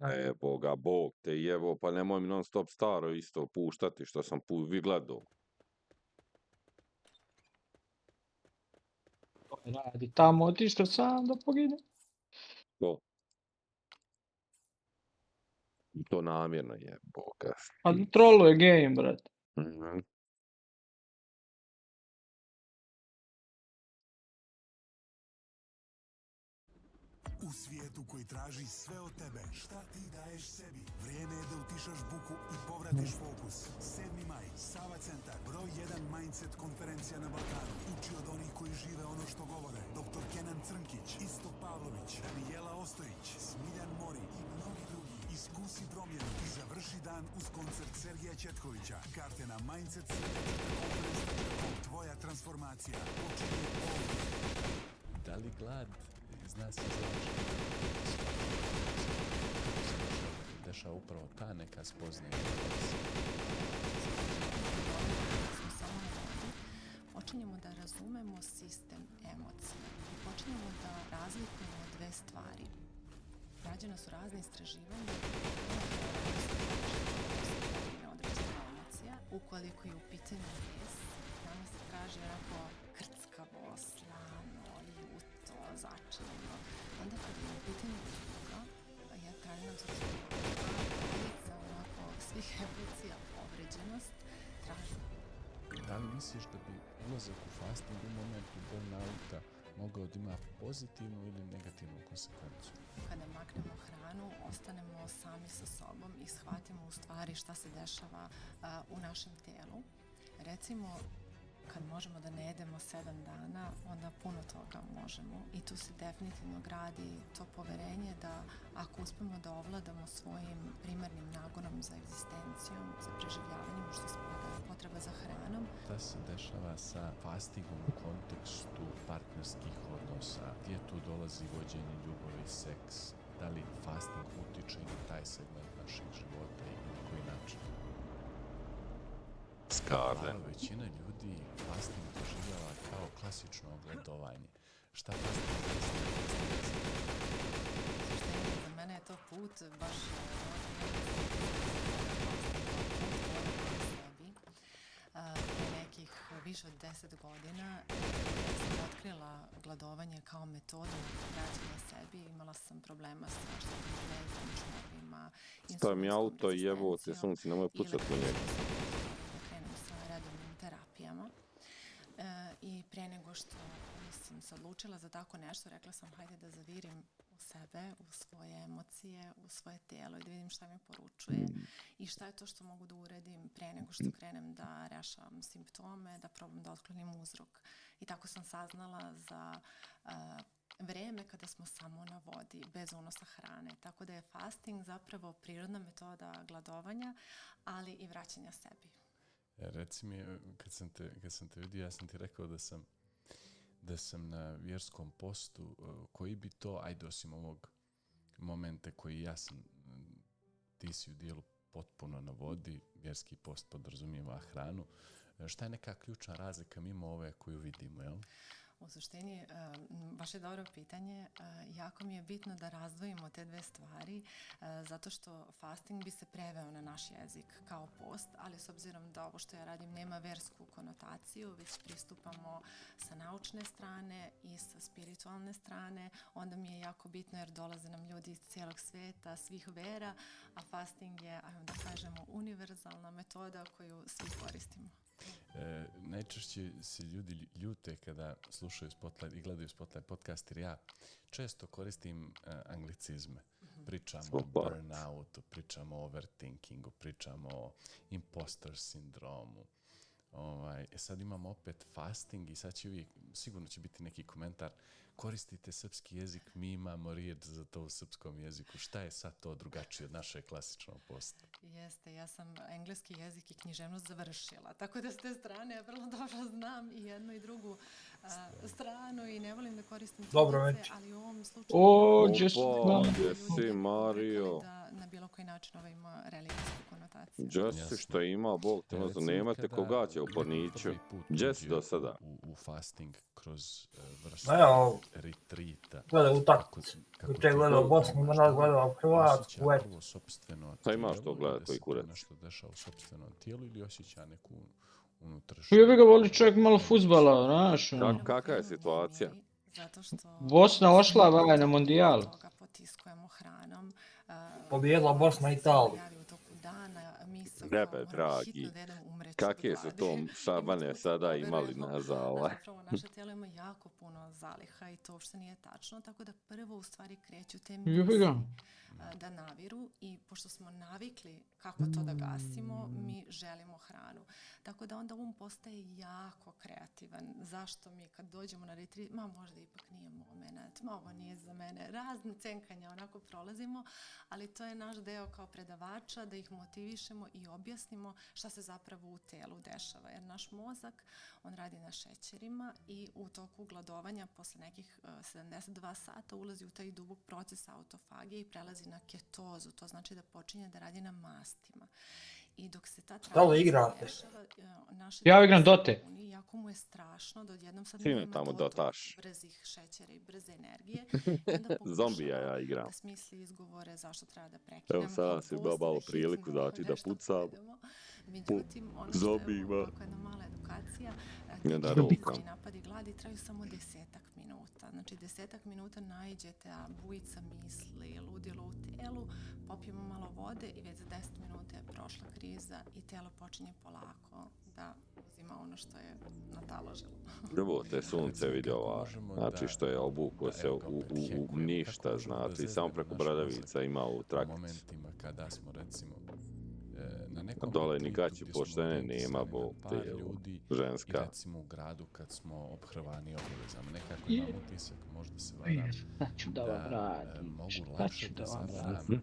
Evo ga, Bog te jevo, pa nemoj mi non stop staro isto puštati što sam gledao. Radi tamo otišao sam da pogine. To namjerno je, Boga. Pa troluje game, brate. U svijetu koji traži sve od tebe, šta ti daješ sebi? Vrijeme je da utišaš buku i povratiš fokus. 7. maj, Sava centar, broj 1 mindset konferencija na Balkanu. Uči od onih koji žive ono što govore. Dr. Kenan Crnkić, Istok Pavlović, Danijela Ostojić, Smiljan Mori i mnogi drugi. Iskusi promjenu i završi dan uz koncert Sergeja Četkovića. Karte na mindset.conference.com. Tvoja transformacija počinje ovdje. Da li glad zna se izlači? Dešava upravo ta neka spoznaja. Počinjemo da razumemo sistem emocija i počinjemo da razlikujemo dve stvari. Rađena su razne istraživanja određena emocija. Ukoliko je u pitanju vijest, nama se traži onako krckavo, slano, ljuto, začinjeno. Onda kad je u pitanju tuga, ja tražim se za onako svih emocija povređenost, tražim. Da li misliš da bi ulazak u fasting u momentu burnouta mogao da ima pozitivnu ili negativnu konsekvencu? Kada maknemo hranu, ostanemo sami sa sobom i shvatimo u stvari šta se dešava u našem telu. Recimo, kad možemo da ne jedemo 7 dana, onda puno toga možemo i tu se definitivno gradi to poverenje da ako uspemo da ovladamo svojim primarnim nagonom za egzistencijom, za preživljavanjem, što spada potreba za hranom. Šta se dešava sa fastingom u kontekstu partnerskih odnosa? Gdje tu dolazi vođenje ljubavi, seks? Da li fasting utiče i na taj segment naših života i na koji način? Skarde. Većina ljudi fasting doživljava kao klasično ogledovanje. Šta fasting Za mene je to put baš prije nekih više od 10 godina sam otkrila gladovanje kao metodu vraćanja sebi. Imala sam problema sa štetnim vezom, čmovima, Stavim ja auto i jevo te sunci, nemoj pucati u njega. Krenem sa redovnim terapijama. I pre nego što sam se odlučila za tako nešto, rekla sam hajde da zavirim u sebe, u svoje emocije, u svoje telo i da vidim šta mi poručuje i šta je to što mogu da uradim pre nego što krenem da rešavam simptome, da probam da otklonim uzrok. I tako sam saznala za vreme kada smo samo na vodi, bez unosa hrane. Tako da je fasting zapravo prirodna metoda gladovanja, ali i vraćanja sebi. Reci mi, kad sam te vidio, ja sam ti rekao da sam na vjerskom postu. Koji bi to, ajde osim ovog momente koji ja sam, ti si u dijelu potpuno na vodi, vjerski post podrazumijeva hranu. Šta je neka ključna razlika mimo ove koju vidimo, jel? U suštini, baš je dobro pitanje. Jako mi je bitno da razdvojimo te dve stvari, zato što fasting bi se preveo na naš jezik kao post, ali s obzirom da ovo što ja radim nema versku konotaciju, već pristupamo sa naučne strane i sa spiritualne strane, onda mi je jako bitno jer dolaze nam ljudi iz cijelog svijeta, svih vera, a fasting je, ajmo da kažemo, univerzalna metoda koju svi koristimo. Najčešće se ljudi ljute kada slušaju Spotlight i gledaju Spotlight podcast jer ja često koristim anglicizme. Pričamo o burnoutu, pričamo o overthinkingu, pričamo o imposter sindromu. Sad imamo opet fasting i sad će uvijek, sigurno će biti neki komentar, koristite srpski jezik, mi imamo riječ za to u srpskom jeziku. Šta je sad to drugačije od našeg klasičnog posta? Jeste, ja sam engleski jezik i književnost završila, tako da s te strane ja vrlo dobro znam i jednu i drugu stranu i ne volim da koristim tuđice, ali u ovom slučaju gdje si, Mario? Da na bilo koji način ima religijsku konotaciju. Gdje si što ima, Bog te nazva, nemate koga će u porniću. Gdje si do sada? U fasting kroz vrstu retrita. Gleda utakmicu. Juče gledao Bosnu, ima nas gledao Hrvatsku. Šta imaš to gledati koji kurac? Nešto dešava u sopstvenom tijelu ili osjeća neku unutrašnju... Ja bi ga voli čovjek malo fudbala, znaš. Kakva je situacija? Bosna ošla na mondijal. Pobjedila Bosna i Italija. Nebe, dragi, kakve su to šabane sada imali nazava? Zapravo naše tijelo ima jako puno zaliha i to uopšte nije tačno, tako da prvo u stvari kreću te misli da naviru i pošto smo navikli kako to da gasimo, mi želimo hranu. Tako da onda postaje jako kreativan. Zašto mi kad dođemo na retreat, možda ipak nije moment, ovo nije za mene, razne cenkanja onako prolazimo, ali to je naš deo kao predavača da ih motivišemo i objasnimo šta se zapravo u telu dešava. Jer naš mozak, on radi na šećerima i u toku gladovanja posle nekih 72 sata ulazi u taj dubok proces autofagije i prelazi na ketozu. To znači da počinje da radi na mastima. I dok se ta tranzicija dešava, ja igram Dote. Jako mu je strašno da odjednom sad nema brzih šećera i brze energije. Zombija ja igram. Da smisli izgovore zašto treba da prekinemo. Evo sada si imao malo priliku znači da pucam. Međutim, ono što je ovako jedna mala edukacija, ti napadi gladi traju samo 10 minuta. Znači 10 minuta naiđete, a bujica misli, ludilo u telu, popijemo malo vode i već za 10 minuta je prošla kriza i telo počinje polako da uzima ono što je nataložilo. Prvo te sunce vidio znači što je obuklo se u ništa, znači samo preko bradavica ima u traktici. Kada smo recimo a dole ni gaći poštene nema, Bog te ženska. I recimo u gradu kad smo obhrvani obavezama, nekako imam utisak, možda se varam, da mogu lakše da zavrame.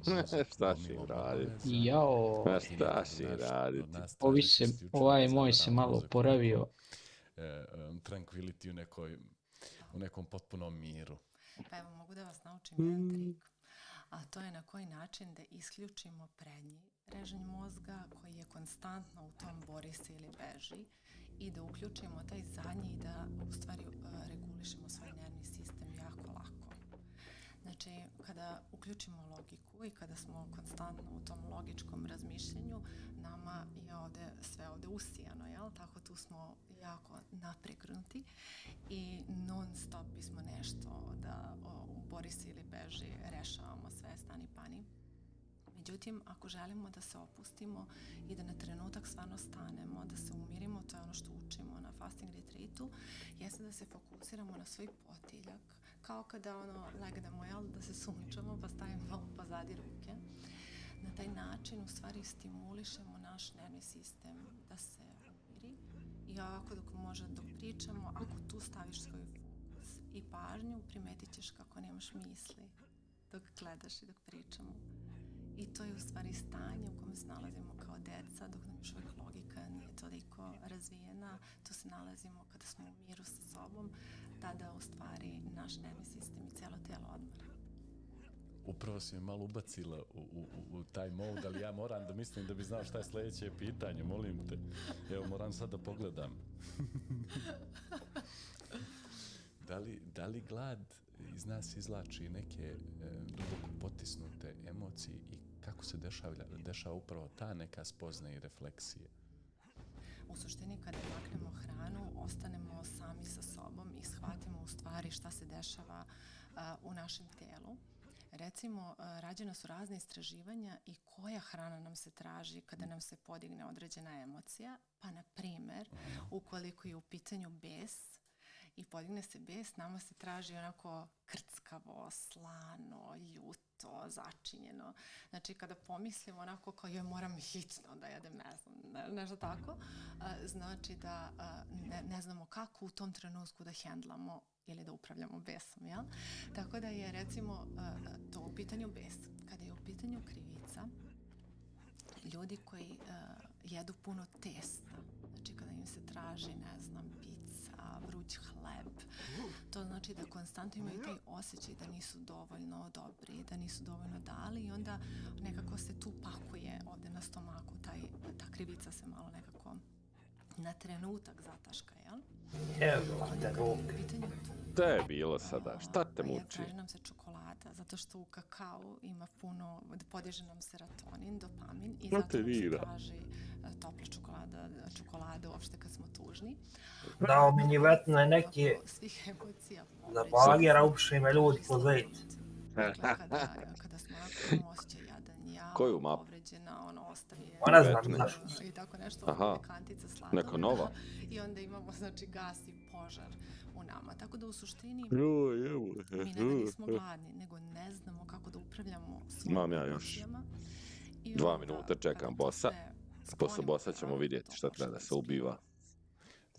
Šta će im raditi? Jao. Šta će im raditi? Ovaj moj se malo oporavio. Tranquility u nekom potpunom miru. Pa evo, mogu da vas naučim jedan trik. A to je na koji način da isključimo prednji režanj mozga koji je konstantno u tom bori se ili beži i da uključimo taj zadnji i da u stvari regulišemo svoj nervni sistem jako lako. Znači, kada uključimo logiku i kada smo konstantno u tom logičkom razmišljanju, nama je sve ovde usijano, jel? Tako tu smo jako napregnuti i non stop bismo nešto da bori se ili beži, rešavamo sve, stani pani. Međutim, ako želimo da se opustimo i da na trenutak stvarno stanemo, da se umirimo, to je ono što učimo na fasting retreatu, jeste da se fokusiramo na svoj potiljak, kao kada legnemo, jel, da se sunčamo pa stavimo pozadi ruke. Na taj način u stvari stimulišemo naš nervni sistem da se umiri i ovako dok pričamo, ako tu staviš svoj fokus i pažnju, primetit ćeš kako nemaš misli dok gledaš i dok pričamo. I to je u stvari stanje u kome se nalazimo kao deca, dok nam još uvijek logika nije toliko razvijena. Tu se nalazimo kada smo u miru sa sobom, tada u stvari naš nervni sistem i cijelo tijelo odmara. Upravo si me malo ubacila u taj mode, ali ja moram da mislim da bi znao šta je sljedeće pitanje, molim te. Evo, moram sad da pogledam. Da li glad iz nas izvlači neke duboko potisnute emocije i kako se dešava upravo ta neka spoznaja i refleksije? U suštini, kada maknemo hranu, ostanemo sami sa sobom i shvatimo u stvari šta se dešava u našem telu. Recimo, rađena su razne istraživanja i koja hrana nam se traži kada nam se podigne određena emocija. Pa, na primer, ukoliko je u pitanju bes i podigne se bes, nama se traži onako krckavo, slano, ljuto, začinjeno. Znači, kada pomislimo onako kao joj moram hitno da jedem, ne znam, nešto tako, znači da ne znamo kako u tom trenutku da hendlamo ili da upravljamo besom, jel? Tako da je, recimo, to u pitanju bes. Kada je u pitanju krivica, ljudi koji jedu puno testa, znači kada im se traži, ne znam, pizza, vruć hleb, to znači da konstantno imaju taj osjećaj da nisu dovoljno dobri, da nisu dovoljno dali i onda nekako se tu pakuje ovde na stomaku, ta krivica se malo nekako na trenutak zataška, jel? Evo, da To je bilo sada, šta te muči? Traži nam se čokolada, zato što u kakao ima puno, podiže nam serotonin, dopamin i zato nam se traži topla čokolada uopšte kad smo tužni. Dao mi njivetno je neki za bagera upiše me ljudi po zejt. Dakle, kada smo onako osjećaj jadan, ja, povređena, ono ostaje... Ona znam, znaš. I tako nešto, kantica sladoleda. Neka nova. I onda imamo, znači, gas i požar u nama. Tako da u suštini mi ne da nismo gladni, nego ne znamo kako da upravljamo svojim emocijama. 2 minuta čekam bossa. Posle bossa ćemo vidjeti šta treba da se ubiva.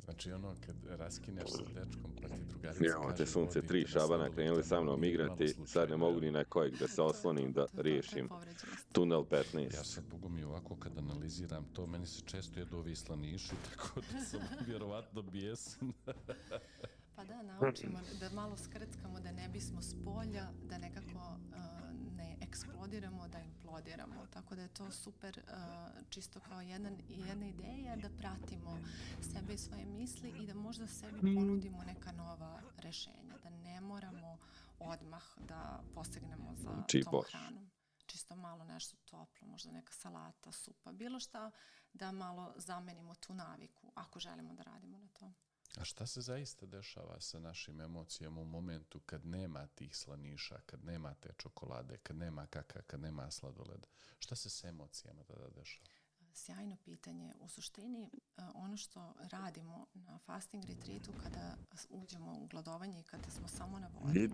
Znači ono kad raskineš sa dečkom pa ti drugarica kaže... Evo te sunce 3 Šabana krenuli sa mnom igrati, sad ne mogu ni na kojeg da se oslonim da riješim tunel 15. Ja sad, Bogu mi, ovako kad analiziram to, meni se često jedu ovi slaniši, tako da sam vjerovatno bijesan. Pa da, naučimo da malo skreckamo, da ne bismo s polja, da nekako ne eksplodiramo, da implodiramo. Tako da je to super, čisto kao jedna ideja da pratimo sebe i svoje misli i da možda sebi ponudimo neka nova rešenja, da ne moramo odmah da posegnemo za tom hranom. Čisto malo nešto toplo, možda neka salata, supa, bilo šta da malo zamenimo tu naviku, ako želimo da radimo na to. A šta se zaista dešava sa našim emocijama u momentu kad nema tih slaniša, kad nema te čokolade, kad nema kaka, kad nema sladoleda? Šta se s emocijama tada dešava? Sjajno pitanje. U suštini, ono što radimo na fasting retreatu kada uđemo u gladovanje i kada smo samo na vodi,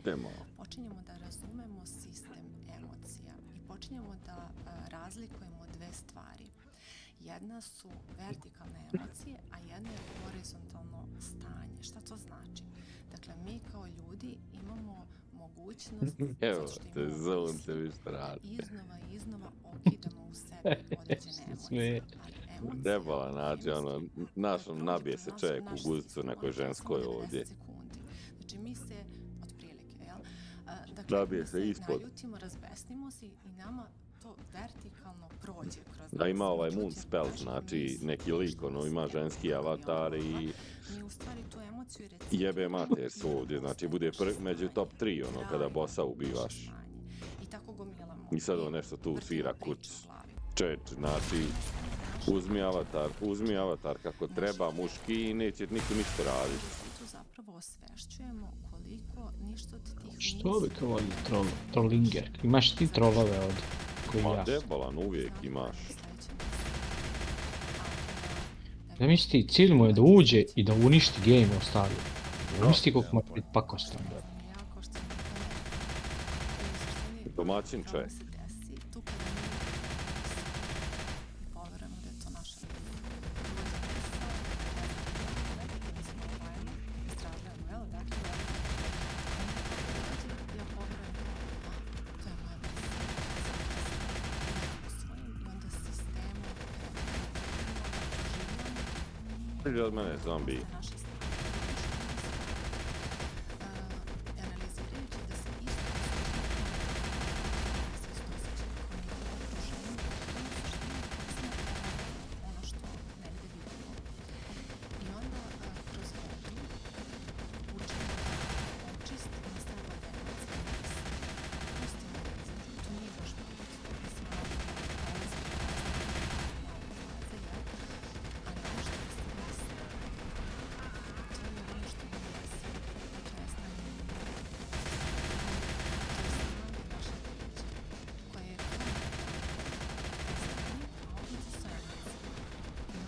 počinjemo da razumemo sistem emocija i počinjemo da razlikujemo dve stvari. Jedna su vertikalne emocije, a jedna je horizontalno stanje. Šta to znači? Dakle, mi kao ljudi imamo mogućnost, evo, te zovem te vi šta radi. Iznova okidamo u sebi određene emocije. Debala nađe, ono, našom nabije se čovjek u guzicu nekoj ženskoj ovdje. Znači, mi se, otprilike, jel? Dakle, mi se naljutimo, razbesnimo se i nama to vertikalno prođe kroz... Da, ima ovaj moon spell, znači neki lik, ono, ima ženski avatar i... Mi u stvari tu emociju jebe mater su ovdje, znači bude među top 3, ono, kada bossa ubivaš. I tako gomilamo. I sad on nešto tu svira kuć. Znači, uzmi avatar kako treba, muški i neće niko ništa raditi. Tu zapravo osvešćujemo koliko ništa od tih misli... Što bi to voli trollinger? Imaš ti trollove od koji ja? Ma debalan uvijek imaš. Ne misli, cilj mu je da uđe i da uništi game ostavio. Ne misli koliko mora biti pakostan. Domaćin čovjek. Od mene zombi.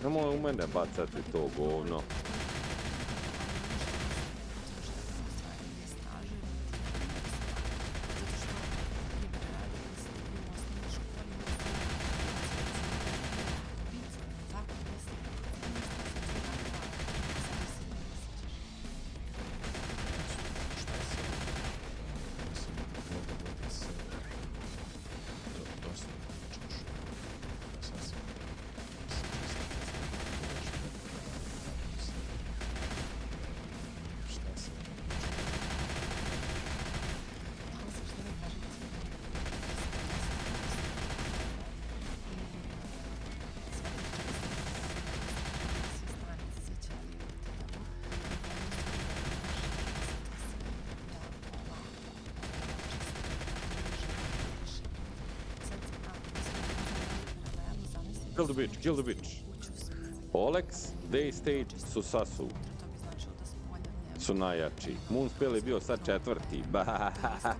Nemoj u mene bacati to govno. Kill the bitch. Olex, Daystate, Susasu su najjači. Moonspell je bio sad četvrti. Bahahaha.